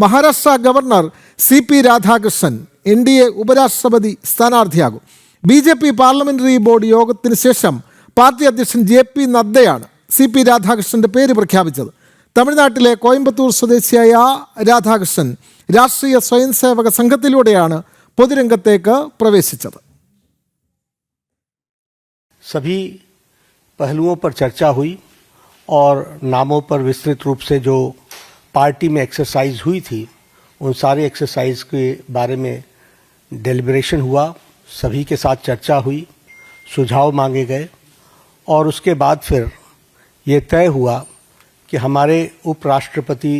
Maharashtra governor CP Radhakrishnan NDA ഉപരാഷ്ട്രപതി സ്ഥാനാർത്ഥിയാകും. BJP parliamentary board യോഗത്തിന് ശേഷം പാർട്ടി അധ്യക്ഷൻ JP നദ്ദയാണ് CP രാധാകൃഷ്ണന്റെ പേര് പ്രഖ്യാപിച്ചത്. തമിഴ്നാട്ടിലെ കോയമ്പത്തൂർ സ്വദേശിയായ രാധാകൃഷ്ണൻ രാഷ്ട്രീയ സ്വയംസേവക സംഘത്തിലൂടെയാണ് പൊതുരംഗത്തേക്ക് പ്രവേശിച്ചത്. सभी पहलुओं पर चर्चा हुई और नामों पर विस्तृत रूप से जो पार्टी में एक्सरसाइज हुई थी उन सारे एक्सरसाइज के बारे में डेलिब्रेशन हुआ, सभी के साथ चर्चा हुई, सुझाव मांगे गए और उसके बाद फिर ये तय हुआ कि हमारे उपराष्ट्रपति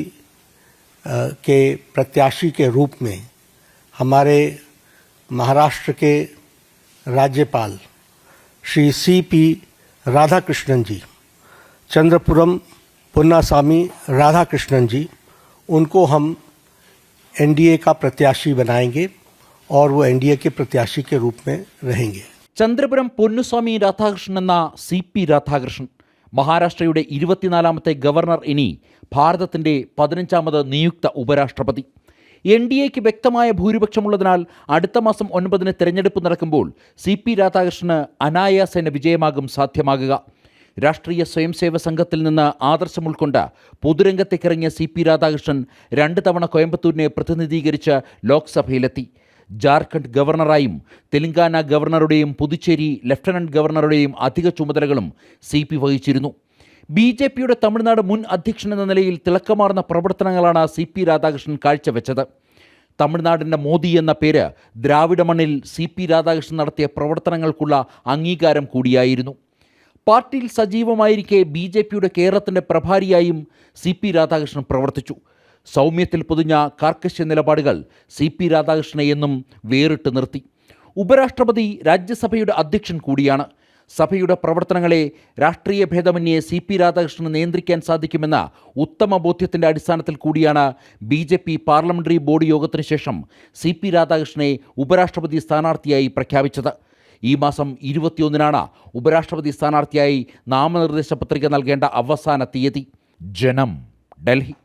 के प्रत्याशी के रूप में हमारे महाराष्ट्र के राज्यपाल श्री CP राधाकृष्णन जी, चंद्रपुरम पुन्नासामी राधाकृष्णन जी, उनको हम NDA का प्रत्याशी बनाएंगे और वो NDA के प्रत्याशी के रूप में रहेंगे. ചന്ദ്രപുരം പൊന്നുസ്വാമി രാധാകൃഷ്ണൻ എന്ന CP രാധാകൃഷ്ണൻ മഹാരാഷ്ട്രയുടെ 24ാമത്തെ ഗവർണർ, ഇനി ഭാരതത്തിൻ്റെ 15ാമത് നിയുക്ത ഉപരാഷ്ട്രപതി. NDAക്ക് വ്യക്തമായ ഭൂരിപക്ഷമുള്ളതിനാൽ അടുത്ത മാസം 9-ന് തെരഞ്ഞെടുപ്പ് നടക്കുമ്പോൾ CP രാധാകൃഷ്ണന് അനായാസേന വിജയമാകും സാധ്യമാകുക. രാഷ്ട്രീയ സ്വയംസേവ സംഘത്തിൽ നിന്ന് ആദർശം ഉൾക്കൊണ്ട് പൊതുരംഗത്തേക്കിറങ്ങിയ CP രാധാകൃഷ്ണൻ 2 തവണ കോയമ്പത്തൂരിനെ പ്രതിനിധീകരിച്ച് ലോക്സഭയിലെത്തി. ജാർഖണ്ഡ് ഗവർണറായും തെലങ്കാന ഗവർണറുടെയും പുതുച്ചേരി ലഫ്റ്റനന്റ് ഗവർണറുടെയും അധിക ചുമതലകളും CP വഹിച്ചിരുന്നു. BJPയുടെ തമിഴ്നാട് മുൻ അധ്യക്ഷൻ എന്ന നിലയിൽ തിളക്കമാർന്ന പ്രവർത്തനങ്ങളാണ് CP രാധാകൃഷ്ണൻ കാഴ്ചവെച്ചത്. തമിഴ്നാടിൻ്റെ മോദി എന്ന പേര് ദ്രാവിഡ മണ്ണിൽ CP രാധാകൃഷ്ണൻ നടത്തിയ പ്രവർത്തനങ്ങൾക്കുള്ള അംഗീകാരം കൂടിയായിരുന്നു. പാർട്ടിയിൽ സജീവമായിരിക്കെ BJPയുടെ കേരളത്തിൻ്റെ പ്രഭാരിയായും CP രാധാകൃഷ്ണൻ പ്രവർത്തിച്ചു. സൗമ്യത്തിൽ പൊതിഞ്ഞ കാർക്കശ്യ നിലപാടുകൾ CP രാധാകൃഷ്ണനെ എന്നും വേറിട്ട് നിർത്തി. ഉപരാഷ്ട്രപതി രാജ്യസഭയുടെ അധ്യക്ഷൻ കൂടിയാണ്. സഭയുടെ പ്രവർത്തനങ്ങളെ രാഷ്ട്രീയ ഭേദമന്യേ CP രാധാകൃഷ്ണന് നിയന്ത്രിക്കാൻ സാധിക്കുമെന്ന ഉത്തമ ബോധ്യത്തിൻ്റെ അടിസ്ഥാനത്തിൽ കൂടിയാണ് BJP പാർലമെന്ററി ബോർഡ് യോഗത്തിന് ശേഷം CP രാധാകൃഷ്ണനെ ഉപരാഷ്ട്രപതി സ്ഥാനാർത്ഥിയായി പ്രഖ്യാപിച്ചത്. ഈ മാസം 21-നാണ് ഉപരാഷ്ട്രപതി സ്ഥാനാർത്ഥിയായി നാമനിർദ്ദേശ പത്രിക നൽകേണ്ട അവസാന തീയതി. ജനം, ഡൽഹി.